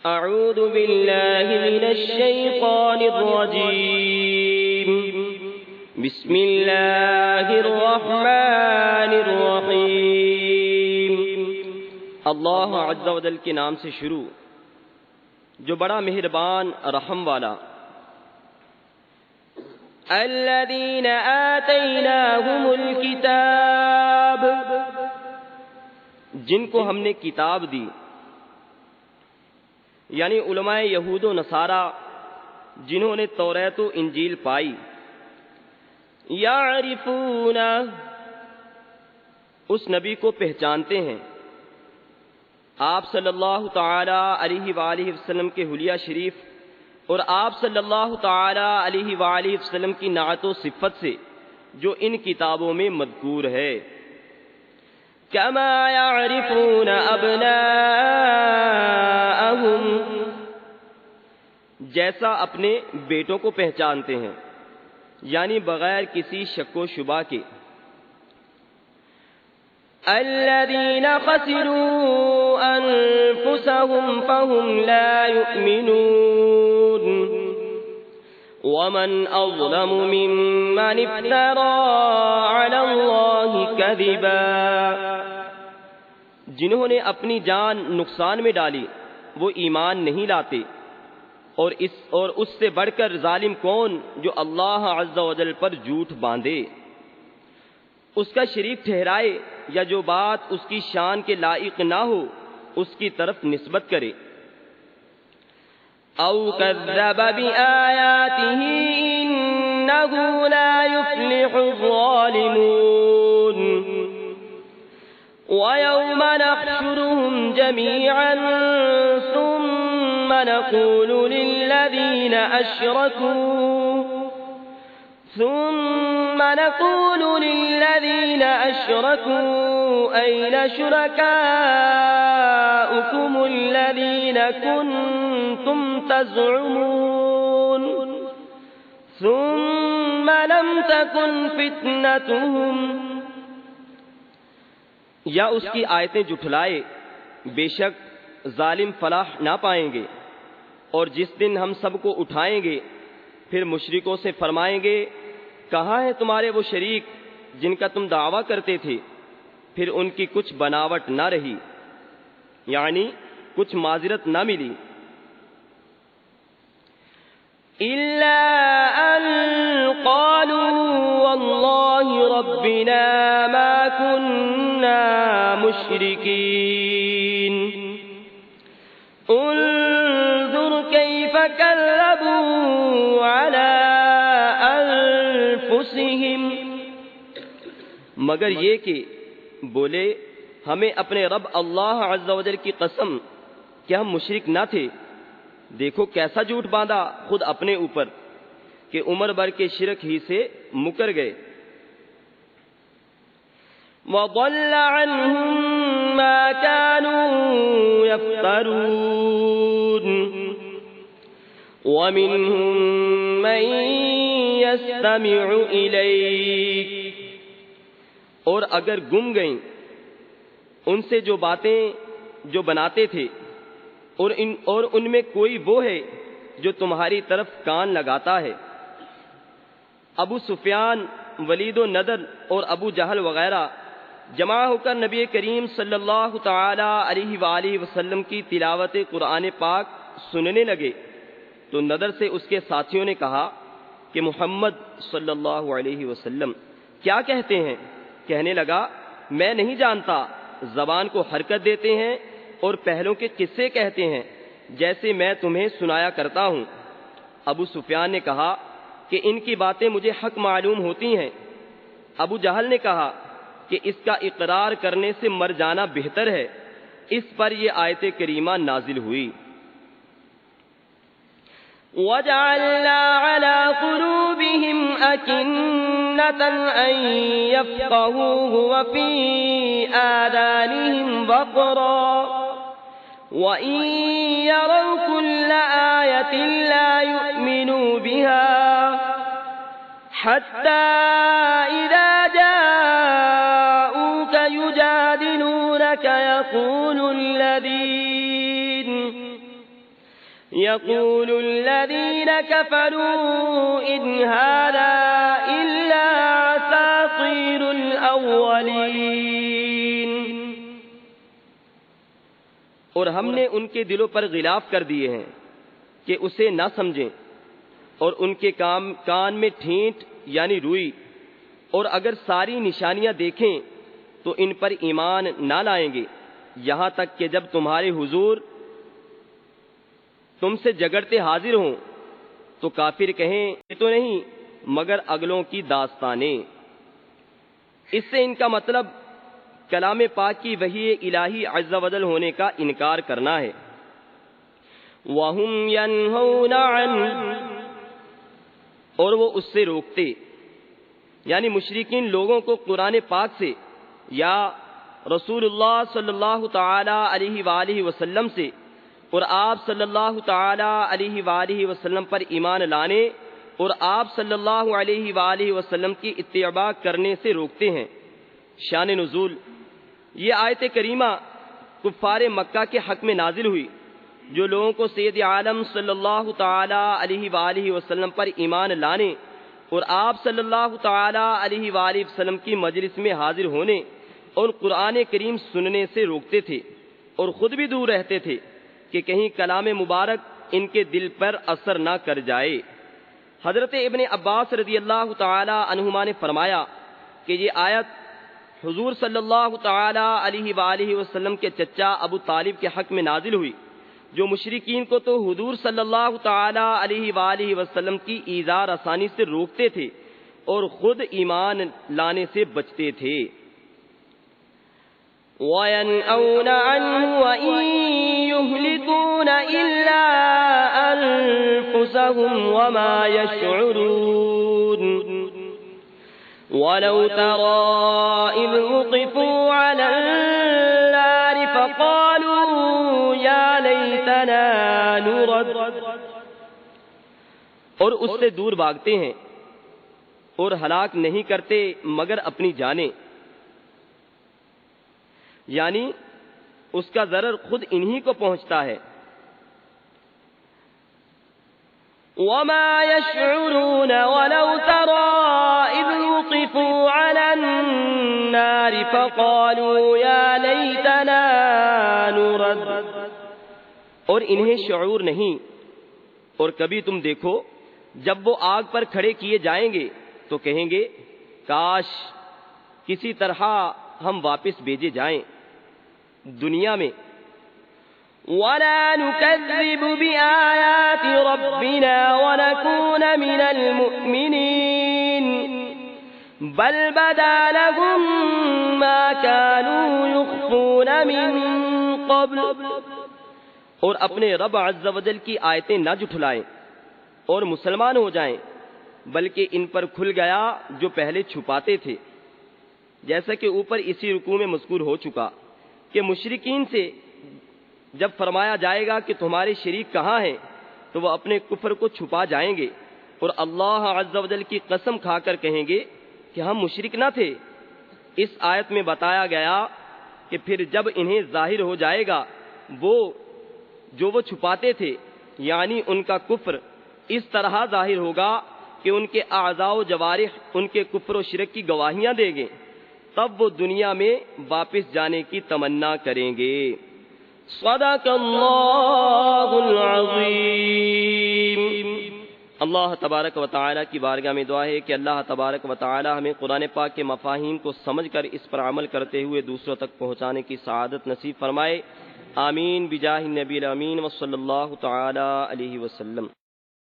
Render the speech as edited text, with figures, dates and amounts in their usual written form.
اعوذ باللہ من الشیطان الرجیم بسم اللہ الرحمن الرحیم۔ اللہ عز و جل کے نام سے شروع جو بڑا مہربان رحم والا۔ الذین آتیناہم الکتاب، جن کو ہم نے کتاب دی، یعنی علماء یہود و نصارہ جنہوں نے توریت و انجیل پائی۔ یعرفون، اس نبی کو پہچانتے ہیں، آپ صلی اللہ تعالی علیہ وآلہ وسلم کے حلیہ شریف اور آپ صلی اللہ تعالی علیہ وآلہ وسلم کی نعت و صفت سے جو ان کتابوں میں مذکور ہے۔ کما یعرفون ابناءہم، جیسا اپنے بیٹوں کو پہچانتے ہیں، یعنی بغیر کسی شک و شبہ کے۔ الذین خسروا انفسهم فهم لا یؤمنون ومن اظلم ممن افترى علی اللہ کذبا، جنہوں نے اپنی جان نقصان میں ڈالی وہ ایمان نہیں لاتے، اور اس سے بڑھ کر ظالم کون جو اللہ عز و جل پر جھوٹ باندھے، اس کا شریک ٹھہرائے یا جو بات اس کی شان کے لائق نہ ہو اس کی طرف نسبت کرے۔ او کذب بآیاتہ انہ لا یفلح الظالمون وَيَوْمَ نَحْشُرُهُمْ جَمِيعًا ثُمَّ نَقُولُ لِلَّذِينَ أَشْرَكُوا أَيْنَ شُرَكَاؤُكُمُ الَّذِينَ كُنتُمْ تَزْعُمُونَ ثُمَّ لَمْ تَكُنْ فِتْنَتُهُمْ، یا اس کی آیتیں جھٹلائے، بے شک ظالم فلاح نہ پائیں گے۔ اور جس دن ہم سب کو اٹھائیں گے پھر مشرکوں سے فرمائیں گے کہاں ہیں تمہارے وہ شریک جن کا تم دعویٰ کرتے تھے؟ پھر ان کی کچھ بناوٹ نہ رہی، یعنی کچھ معذرت نہ ملی۔ إِلَّا أَن قَالُوا وَاللَّهِ رَبِّنَا مَا كُنَّا مُشْرِكِينَ، انظُرْ كَيْفَ كَذَّبُوا عَلَىٰ أَنفُسِهِمْ، مگر یہ کہ بولے ہمیں اپنے رب اللہ عز و جل کی قسم کہ ہم مشرک نہ تھے۔ دیکھو کیسا جھوٹ باندھا خود اپنے اوپر کہ عمر بھر کے شرک ہی سے مکر گئے۔ وَضَلَّ عَنْهُمْ مَا كَانُوا يَفْتَرُونَ وَمِنْهُمْ مَنْ يَسْتَمِعُ إِلَيْكَ، اور اگر گم گئیں ان سے جو باتیں جو بناتے تھے، اور ان میں کوئی وہ ہے جو تمہاری طرف کان لگاتا ہے۔ ابو سفیان، ولید و ندر اور ابو جہل وغیرہ جمع ہو کر نبی کریم صلی اللہ تعالی علیہ وآلہ وسلم کی تلاوت قرآن پاک سننے لگے تو ندر سے اس کے ساتھیوں نے کہا کہ محمد صلی اللہ علیہ وسلم کیا کہتے ہیں؟ کہنے لگا میں نہیں جانتا، زبان کو حرکت دیتے ہیں اور پہلوں کے قصے کہتے ہیں جیسے میں تمہیں سنایا کرتا ہوں۔ ابو سفیان نے کہا کہ ان کی باتیں مجھے حق معلوم ہوتی ہیں۔ ابو جہل نے کہا کہ اس کا اقرار کرنے سے مر جانا بہتر ہے۔ اس پر یہ آیت کریمہ نازل ہوئی۔ وَجَعَلْنَا عَلَىٰ قُلُوبِهِمْ أَكِنَّةً أَن يَفْقَهُوهُ وَفِي آذَانِهِمْ وَقْرًا وَإِن يَرَوْا كُلَّ آيَةٍ لَّا يُؤْمِنُوا بِهَا حَتَّىٰ إِذَا جَاءُوكَ يُجَادِلُونَكَ يَقُولُ الَّذِينَ يقول الذين كفروا إن هذا إلا أساطير الأولين۔ اور ہم نے ان کے دلوں پر غلاف کر دیے ہیں کہ اسے نہ سمجھیں، اور ان کے کان میں ٹھینٹ یعنی روئی، اور اگر ساری نشانیاں دیکھیں تو ان پر ایمان نہ لائیں گے، یہاں تک کہ جب تمہارے حضور تم سے جگڑتے حاضر ہوں تو کافر کہیں یہ تو نہیں مگر اگلوں کی داستانیں۔ اس سے ان کا مطلب کلام پاک کی وحی الہی عز و جل ہونے کا انکار کرنا ہے۔ وَهُمْ يَنْهَوْنَ عَنْهُ، اور وہ اس سے روکتے، یعنی مشرکین لوگوں کو قرآن پاک سے یا رسول اللہ صلی اللہ تعالی علیہ وآلہ وسلم سے اور آپ صلی اللہ تعالی علیہ وآلہ وسلم پر ایمان لانے اور آپ صلی اللہ علیہ وآلہ وسلم کی اتباع کرنے سے روکتے ہیں۔ شان نزول، یہ آیت کریمہ کفار مکہ کے حق میں نازل ہوئی جو لوگوں کو سید عالم صلی اللہ تعالی علیہ وآلہ وسلم پر ایمان لانے اور آپ صلی اللہ تعالی علیہ وآلہ وسلم کی مجلس میں حاضر ہونے اور قرآن کریم سننے سے روکتے تھے، اور خود بھی دور رہتے تھے کہ کہیں کلام مبارک ان کے دل پر اثر نہ کر جائے۔ حضرت ابن عباس رضی اللہ تعالی عنہما نے فرمایا کہ یہ آیت حضور صلی اللہ تعالی علیہ وآلہ وسلم کے چچا ابو طالب کے حق میں نازل ہوئی جو مشرکین کو تو حضور صلی اللہ تعالی علیہ وآلہ وسلم کی ایذا رسانی سے روکتے تھے اور خود ایمان لانے سے بچتے تھے۔ وَيَنْأَوْنَ عَنْهُ وَإِنْ يُهْلِكُونَ إِلَّا أَنفُسَهُمْ وَمَا يَشْعُرُونَ۔ وَلَوْ تَرَىٰ إِذْ وُقِفُوا عَلَى النَّارِ فَقَالُوا يَا لَيْتَنَا نُرَدُّ، اور اس سے دور بھاگتے ہیں اور ہلاک نہیں کرتے مگر اپنی جانیں، یعنی اس کا ضرر خود انہی کو پہنچتا ہے۔ وَمَا يَشْعُرُونَ وَلَوْ تَرَىٰ إِذْ وُقِفُوا عَلَى النَّارِ فَقَالُوا يَا لَيْتَنَا نُرَدُّ، اور انہیں شعور نہیں، اور کبھی تم دیکھو جب وہ آگ پر کھڑے کیے جائیں گے تو کہیں گے کاش کسی طرح ہم واپس بھیجے جائیں دنیا میں۔ وَلَا نُكَذِّبُ بِآيَاتِ رَبِّنَا وَنَكُونَ مِنَ الْمُؤْمِنِينَ بَلْ بَدَا لَهُم مَّا كَانُوا يُخْفُونَ مِن قَبْلُ، اور اپنے رب عز و جل کی آیتیں نہ جھٹلائیں اور مسلمان ہو جائیں، بلکہ ان پر کھل گیا جو پہلے چھپاتے تھے، جیسا کہ اوپر اسی رکوع میں مذکور ہو چکا کہ مشرکین سے جب فرمایا جائے گا کہ تمہارے شریک کہاں ہیں تو وہ اپنے کفر کو چھپا جائیں گے اور اللہ عز و جل کی قسم کھا کر کہیں گے کہ ہم مشرک نہ تھے۔ اس آیت میں بتایا گیا کہ پھر جب انہیں ظاہر ہو جائے گا جو وہ چھپاتے تھے، یعنی ان کا کفر اس طرح ظاہر ہوگا کہ ان کے اعضاء و جوارح ان کے کفر و شرک کی گواہیاں دیں گے، تب وہ دنیا میں واپس جانے کی تمنا کریں گے۔ صدق اللہ العظیم۔ اللہ تبارک و تعالیٰ کی بارگاہ میں دعا ہے کہ اللہ تبارک و تعالیٰ ہمیں قرآن پاک کے مفاہیم کو سمجھ کر اس پر عمل کرتے ہوئے دوسروں تک پہنچانے کی سعادت نصیب فرمائے۔ آمین بجاہ النبی الامین وصلی اللہ تعالی علیہ وسلم۔